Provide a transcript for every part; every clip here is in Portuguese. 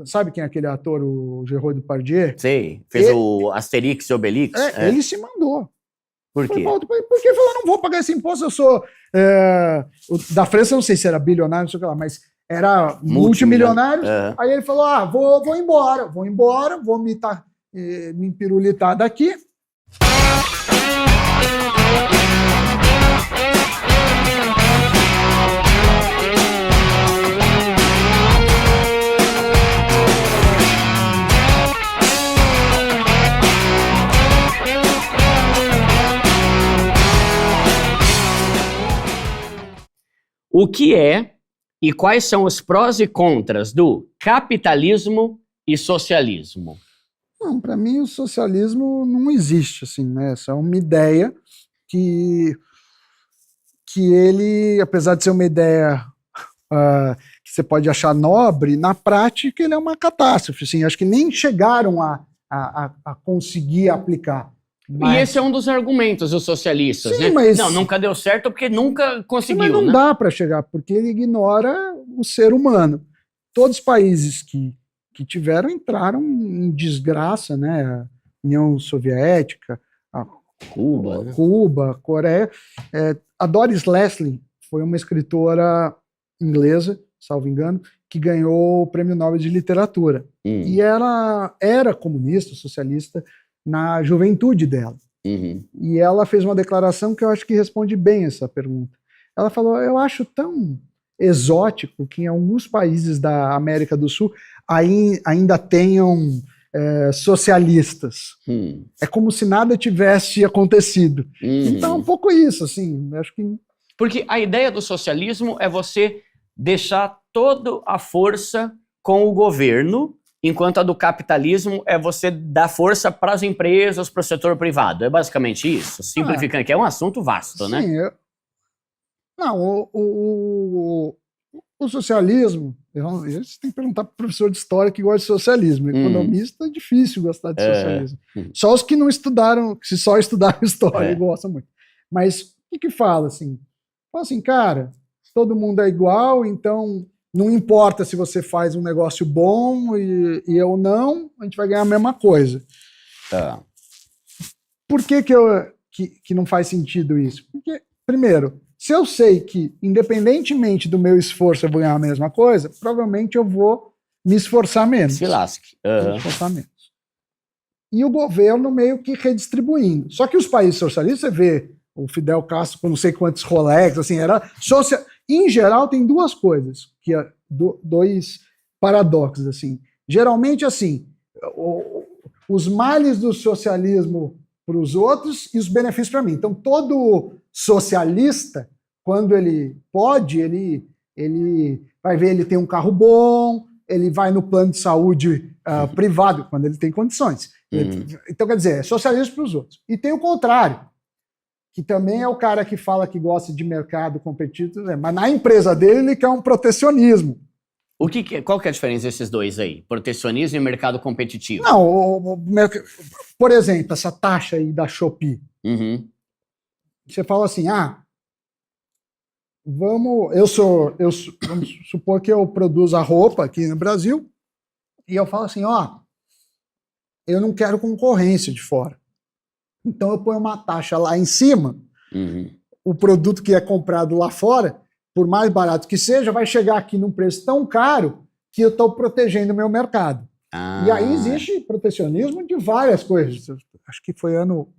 Sabe quem é aquele ator, o Gerard Depardieu? Sei, fez o Asterix e Obelix. Ele se mandou. Por quê? Porque ele falou, não vou pagar esse imposto, eu sou... da França, eu não sei se era bilionário, não sei o que lá, mas era multimilionário. Aí ele falou, vou embora, vou me empirulitar daqui. O que é e quais são os prós e contras do capitalismo e socialismo? Não, para mim o socialismo não existe, assim, né? Essa é uma ideia que ele, apesar de ser uma ideia que você pode achar nobre, na prática ele é uma catástrofe, assim. Acho que nem chegaram a conseguir aplicar. E esse é um dos argumentos dos socialistas, né? Mas... Não, nunca deu certo porque nunca conseguiu, mas não dá para chegar, porque ele ignora o ser humano. Todos os países que tiveram entraram em desgraça, né? A União Soviética, Cuba, Coreia. A Doris Lessing foi uma escritora inglesa, salvo engano, que ganhou o Prêmio Nobel de Literatura. E ela era comunista, socialista, na juventude dela. E ela fez uma declaração que eu acho que responde bem essa pergunta. Ela falou, eu acho tão exótico que em alguns países da América do Sul ainda tenham socialistas. É como se nada tivesse acontecido. Então é um pouco isso, assim, acho que... Porque a ideia do socialismo é você deixar toda a força com o governo, enquanto a do capitalismo é você dar força para as empresas, para o setor privado. É basicamente isso? Simplificando, que é um assunto vasto, né? Sim, não, o socialismo, você tem que perguntar para o professor de história que gosta de socialismo. Economista é difícil gostar de socialismo. Só os que não estudaram, que só estudaram história gostam muito. Mas o que fala assim? Fala assim, cara, todo mundo é igual, então... Não importa se você faz um negócio bom e eu não, a gente vai ganhar a mesma coisa. Por que não faz sentido isso? Porque, primeiro, se eu sei que, independentemente do meu esforço, eu vou ganhar a mesma coisa, provavelmente eu vou me esforçar menos. Se lasque. Me esforçar menos. E o governo meio que redistribuindo. Só que os países socialistas, você vê o Fidel Castro com não sei quantos Rolex, assim, era social. Em geral, tem duas coisas, dois paradoxos, assim. Geralmente, assim, os males do socialismo para os outros e os benefícios para mim. Então, todo socialista, quando ele pode, ele vai ver, ele tem um carro bom, ele vai no plano de saúde privado, quando ele tem condições. Então, quer dizer, é socialismo para os outros. E tem o contrário, que também é o cara que fala que gosta de mercado competitivo, mas na empresa dele ele quer um protecionismo. Qual que é a diferença desses dois aí? Protecionismo e mercado competitivo? Não, por exemplo, essa taxa aí da Shopee. Você fala assim, vamos supor que eu produzo a roupa aqui no Brasil e eu falo assim, eu não quero concorrência de fora. Então eu ponho uma taxa lá em cima, o produto que é comprado lá fora, por mais barato que seja, vai chegar aqui num preço tão caro que eu estou protegendo o meu mercado. E aí existe protecionismo de várias coisas. Acho que foi ano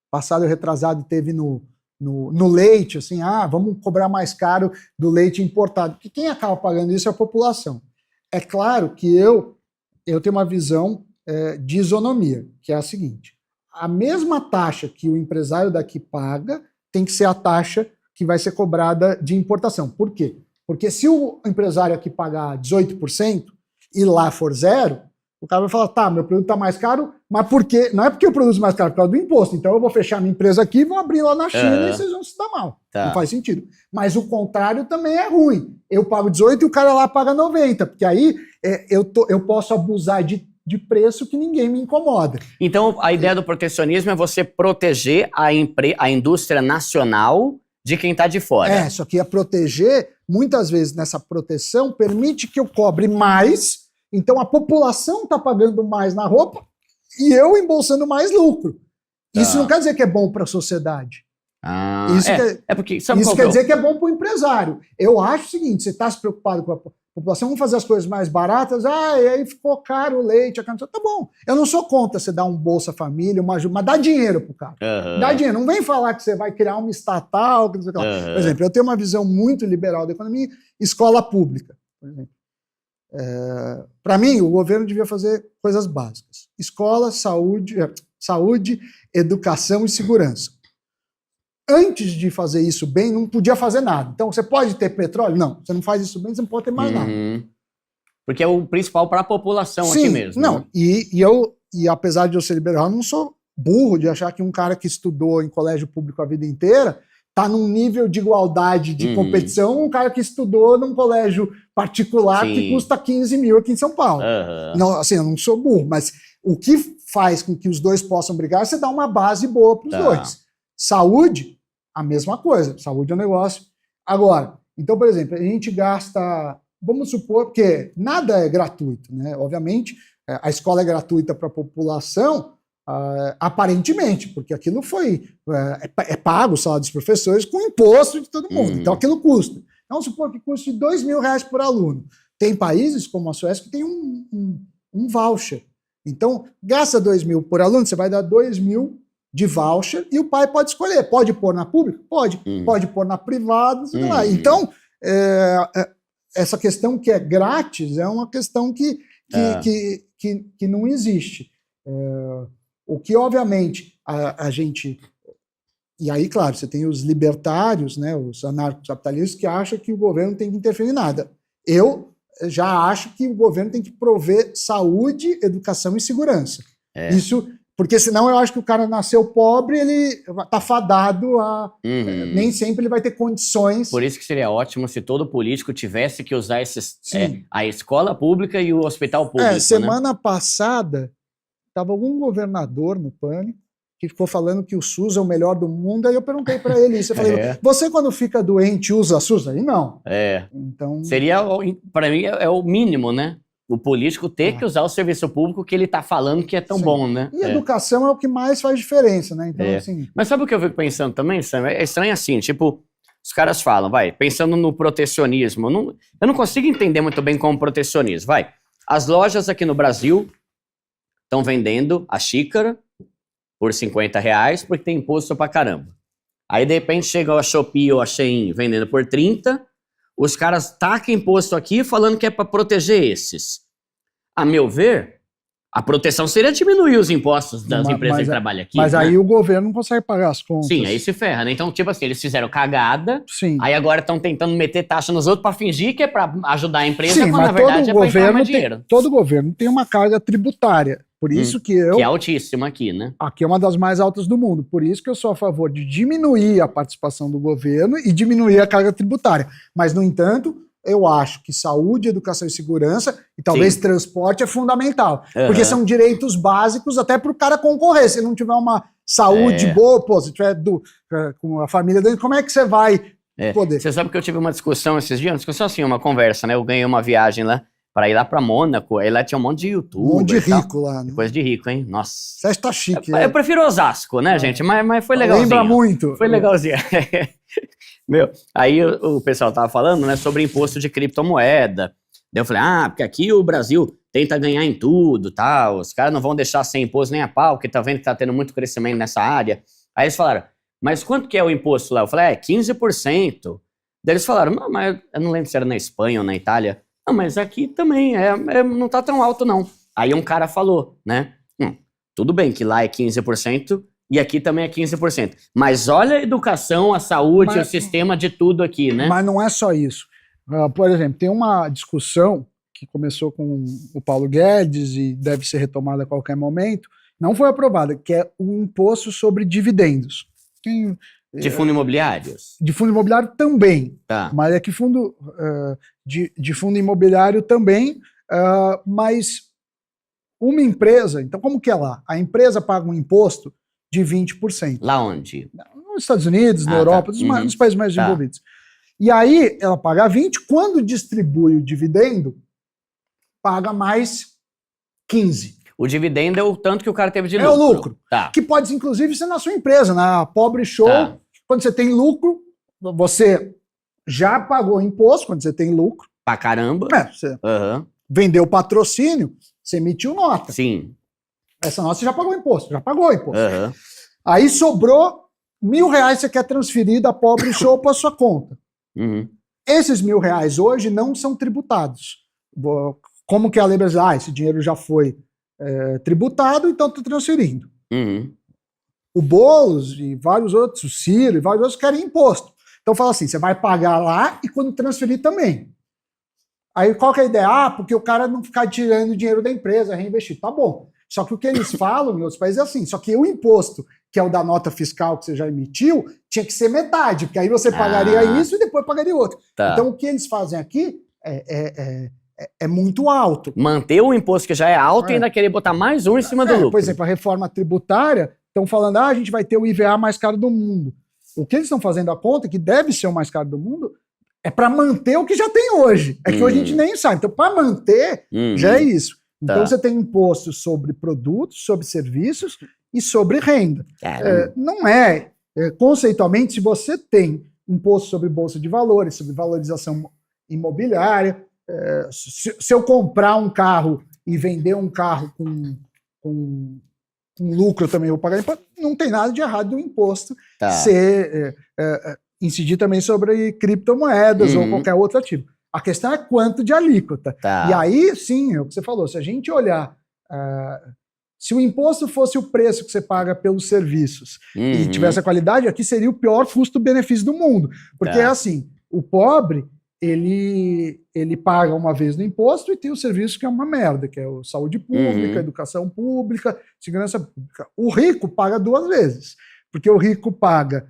passado, retrasado, teve no leite, assim, vamos cobrar mais caro do leite importado. Porque quem acaba pagando isso é a população. É claro que eu tenho uma visão de isonomia, que é a seguinte. A mesma taxa que o empresário daqui paga tem que ser a taxa que vai ser cobrada de importação. Por quê? Porque se o empresário aqui pagar 18% e lá for zero, o cara vai falar, meu produto está mais caro, mas por quê? Não é porque o produto é mais caro, por causa do imposto. Então eu vou fechar minha empresa aqui e vou abrir lá na China e vocês vão se dar mal. Não faz sentido. Mas o contrário também é ruim. Eu pago 18% e o cara lá paga 90%, porque aí eu posso abusar de preço que ninguém me incomoda. Então, a ideia do protecionismo é você proteger a indústria nacional de quem está de fora. Só que proteger, muitas vezes nessa proteção, permite que eu cobre mais Então a população está pagando mais na roupa e eu embolsando mais lucro. Isso não quer dizer que é bom para a sociedade. Porque sabe isso quer dizer que é bom para o empresário. Eu acho o seguinte, você está se preocupado com a população, vamos fazer as coisas mais baratas, e aí ficou caro o leite, a carne, tá bom. Eu não sou contra você dar um Bolsa Família, uma ajuda, mas dá dinheiro pro cara. Dá dinheiro, não vem falar que você vai criar uma estatal, que não sei o que lá. Por exemplo, eu tenho uma visão muito liberal da economia, escola pública, por exemplo. Para mim, o governo devia fazer coisas básicas. Escola, saúde, educação e segurança. Antes de fazer isso bem, não podia fazer nada. Então, você pode ter petróleo? Não. Você não faz isso bem, você não pode ter mais nada. Porque é o principal para a população. Sim, aqui mesmo. Não, né? E apesar de eu ser liberal, eu não sou burro de achar que um cara que estudou em colégio público a vida inteira está num nível de igualdade, de competição, um cara que estudou num colégio particular que custa 15 mil aqui em São Paulo. Não, assim, eu não sou burro, mas o que faz com que os dois possam brigar é você dar uma base boa para os dois. Saúde, a mesma coisa. Saúde é um negócio. Agora, então, por exemplo, a gente gasta, vamos supor, porque nada é gratuito, né? Obviamente, a escola é gratuita para a população, aparentemente, porque aquilo é pago, o salário dos professores, com imposto de todo mundo. Então, aquilo custa. Então, vamos supor que custe R$2.000 por aluno. Tem países, como a Suécia, que tem um voucher. Então, gasta 2 mil por aluno, você vai dar 2 mil de voucher e o pai pode escolher. Pode pôr na pública? Pode. Pode pôr na privada, sei lá. Então, essa questão que é grátis é uma questão que não existe. O que, obviamente, a gente... E aí, claro, você tem os libertários, né, os anarcocapitalistas, que acham que o governo tem que interferir em nada. Eu já acho que o governo tem que prover saúde, educação e segurança. Isso, porque senão eu acho que o cara nasceu pobre, ele está fadado a... nem sempre ele vai ter condições. Por isso que seria ótimo se todo político tivesse que usar a escola pública e o hospital público. Semana passada, estava algum governador no Pânico que ficou falando que o SUS é o melhor do mundo, aí eu perguntei para ele isso, eu falei, você quando fica doente usa SUS? Aí não. Então... Seria, para mim, é o mínimo, né? O político ter que usar o serviço público que ele está falando que é tão bom, né? E educação é o que mais faz diferença, né? Então, assim... Mas sabe o que eu fico pensando também, Sam? É estranho assim, tipo, os caras falam, pensando no protecionismo, eu não consigo entender muito bem como protecionismo, as lojas aqui no Brasil estão vendendo a xícara por R$50 porque tem imposto pra caramba. Aí, de repente, chega a Shopee ou a Shein vendendo por 30, os caras tacam imposto aqui falando que é para proteger esses. A meu ver, a proteção seria diminuir os impostos das empresas que trabalham aqui. Mas aí o governo não consegue pagar as contas. Sim, aí se ferra, né? Então, tipo assim, eles fizeram cagada, aí agora estão tentando meter taxa nos outros para fingir que é para ajudar a empresa, quando na verdade é para entrar mais dinheiro. Todo governo tem uma carga tributária. Por isso que eu... Que é altíssima aqui, né? Aqui é uma das mais altas do mundo. Por isso que eu sou a favor de diminuir a participação do governo e diminuir a carga tributária. Mas, no entanto, eu acho que saúde, educação e segurança, e talvez transporte, é fundamental. Porque são direitos básicos até para o cara concorrer. Se não tiver uma saúde boa, se tiver com a família dele, como é que você vai poder? Você sabe que eu tive uma discussão esses dias? Uma discussão assim, uma conversa, né? Eu ganhei uma viagem lá para ir lá para Mônaco, aí lá tinha um monte de youtuber. Um monte de rico lá, né? Coisa de rico, hein? Nossa. Você tá chique, Eu prefiro Osasco, né, gente? Mas foi legalzinho. Lembra muito. Foi legalzinho. Aí o pessoal tava falando, né, sobre imposto de criptomoeda. Daí eu falei, porque aqui o Brasil tenta ganhar em tudo, tal. Os caras não vão deixar sem imposto nem a pau, porque tá vendo que tá tendo muito crescimento nessa área. Aí eles falaram, mas quanto que é o imposto lá? Eu falei, 15%. Daí eles falaram, não, mas eu não lembro se era na Espanha ou na Itália. Não, mas aqui também não tá tão alto, não. Aí um cara falou, né? Tudo bem que lá é 15% e aqui também é 15%. Mas olha a educação, a saúde, o sistema de tudo aqui, né? Mas não é só isso. Por exemplo, tem uma discussão que começou com o Paulo Guedes e deve ser retomada a qualquer momento, não foi aprovada, que é o imposto sobre dividendos. De fundo imobiliários? De fundo imobiliário também. Tá. Mas é que fundo de fundo imobiliário também, mas uma empresa, então como que é lá? A empresa paga um imposto de 20%. Lá onde? Nos Estados Unidos, na Europa, nos países mais desenvolvidos. E aí ela paga 20%, quando distribui o dividendo, paga mais 15. O dividendo é o tanto que o cara teve de É lucro. o lucro. Tá. Que pode, inclusive, ser na sua empresa, na Pobre Show. Tá. Quando você tem lucro, você já pagou imposto quando você tem lucro. Pra caramba. Você Aham. vendeu patrocínio, você emitiu nota. Sim. Essa nota você já pagou imposto, já pagou imposto. Aham. Aí sobrou R$1.000 que você quer transferir da Pobre Show para sua conta. Uhum. Esses R$1.000 hoje não são tributados. Como que a lei brasileira? Esse dinheiro já foi tributado, então estou transferindo. Uhum. O Boulos e vários outros, o Ciro e vários outros querem imposto. Então fala assim, você vai pagar lá e quando transferir também. Aí qual que é a ideia? Ah, porque o cara não ficar tirando dinheiro da empresa, reinvestir. Tá bom. Só que o que eles falam em outros países é assim, só que o imposto, que é o da nota fiscal que você já emitiu, tinha que ser metade, porque aí você pagaria isso e depois pagaria outro. Tá. Então o que eles fazem aqui é muito alto. Manter o imposto que já é alto e ainda querer botar mais um em cima do lucro. Por exemplo, a reforma tributária, estão falando, a gente vai ter o IVA mais caro do mundo. O que eles estão fazendo a conta, que deve ser o mais caro do mundo, é para manter o que já tem hoje. É que hoje a gente nem sabe. Então, para manter, já é isso. Então, você tem imposto sobre produtos, sobre serviços e sobre renda. Não conceitualmente, se você tem imposto sobre bolsa de valores, sobre valorização imobiliária, se eu comprar um carro e vender um carro com lucro, eu também vou pagar imposto, não tem nada de errado do imposto incidir também sobre criptomoedas ou qualquer outro ativo. A questão é quanto de alíquota. E aí, sim, é o que você falou, se a gente olhar, se o imposto fosse o preço que você paga pelos serviços e tivesse a qualidade, aqui seria o pior custo-benefício do mundo. Porque é assim, o pobre, ele paga uma vez no imposto e tem o serviço que é uma merda, que é o saúde pública, educação pública, segurança pública. O rico paga 2 vezes, porque o rico paga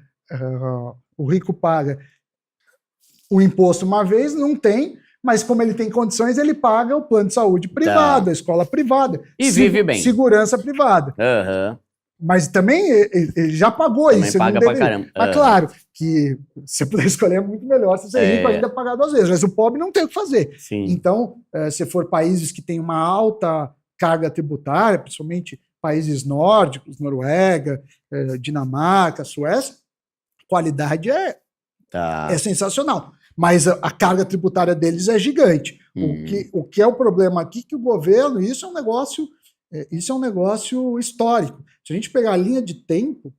o imposto uma vez, não tem, mas como ele tem condições, ele paga o plano de saúde privado, a escola privada. E vive bem. Segurança privada. Mas também ele já pagou também isso. Paga pra caramba. Mas claro, que se puder escolher é muito melhor se você rico ainda pagar 2 vezes, mas o pobre não tem o que fazer. Sim. Então, se for países que têm uma alta carga tributária, principalmente países nórdicos, Noruega, Dinamarca, Suécia, a qualidade é sensacional. Mas a carga tributária deles é gigante. O que é o problema aqui que o governo, isso é um negócio histórico. Se a gente pegar a linha de tempo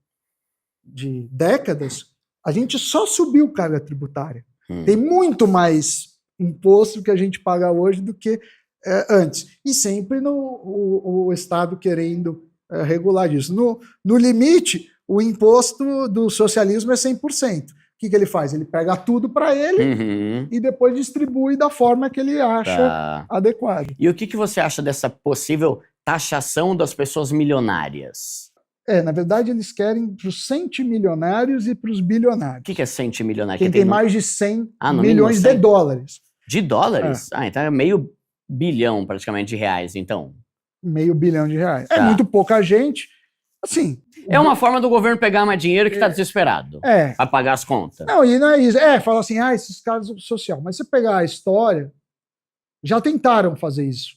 de décadas, a gente só subiu carga tributária. Tem muito mais imposto que a gente paga hoje do que antes. E sempre o Estado querendo regular isso. No limite, o imposto do socialismo é 100%. O que ele faz? Ele pega tudo para ele e depois distribui da forma que ele acha adequada. E o que você acha dessa possível taxação das pessoas milionárias? Na verdade, eles querem para os centimilionários e para os bilionários. O que é centimilionário? Quem tem mais de 100 no milhões de dólares. De dólares? Então é meio bilhão praticamente de reais, então. R$500 bilhão. É muito pouca gente. Assim... É uma forma do governo pegar mais dinheiro que está desesperado para pagar as contas. Não, e não é isso. Fala assim, esses caras do social. Mas se você pegar a história, já tentaram fazer isso.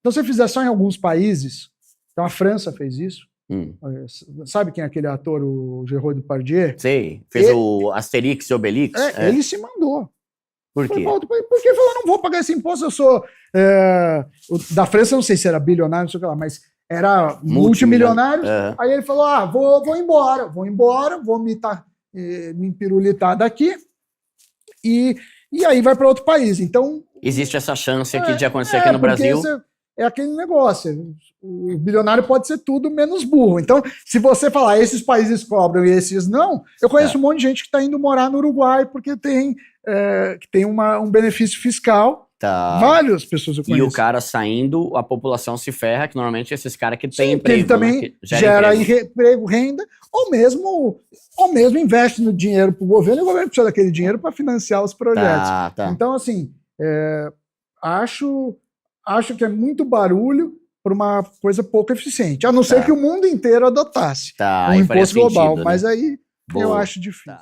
Então, se você fizer só em alguns países, então a França fez isso. Sabe quem é aquele ator, o Gérard Depardieu? Sei, fez o Asterix e Obelix. Ele se mandou. Por quê? Porque falou, não vou pagar esse imposto, eu sou... da França, não sei se era bilionário, não sei o que lá, mas... era multimilionário, aí ele falou, vou embora, vou me empirulitar daqui, e aí vai para outro país. Então... existe essa chance aqui de acontecer aqui no Brasil. É aquele negócio, o bilionário pode ser tudo menos burro. Então, se você falar, esses países cobram e esses não, eu conheço um monte de gente que está indo morar no Uruguai porque tem um benefício fiscal. Várias pessoas eu conheço. E o cara saindo, a população se ferra, que normalmente esses caras que têm emprego. Ele também gera emprego, renda, ou mesmo investe no dinheiro para o governo, e o governo precisa daquele dinheiro para financiar os projetos. Então, assim, acho que é muito barulho para uma coisa pouco eficiente, a não ser que o mundo inteiro adotasse um imposto global, mas aí eu acho difícil.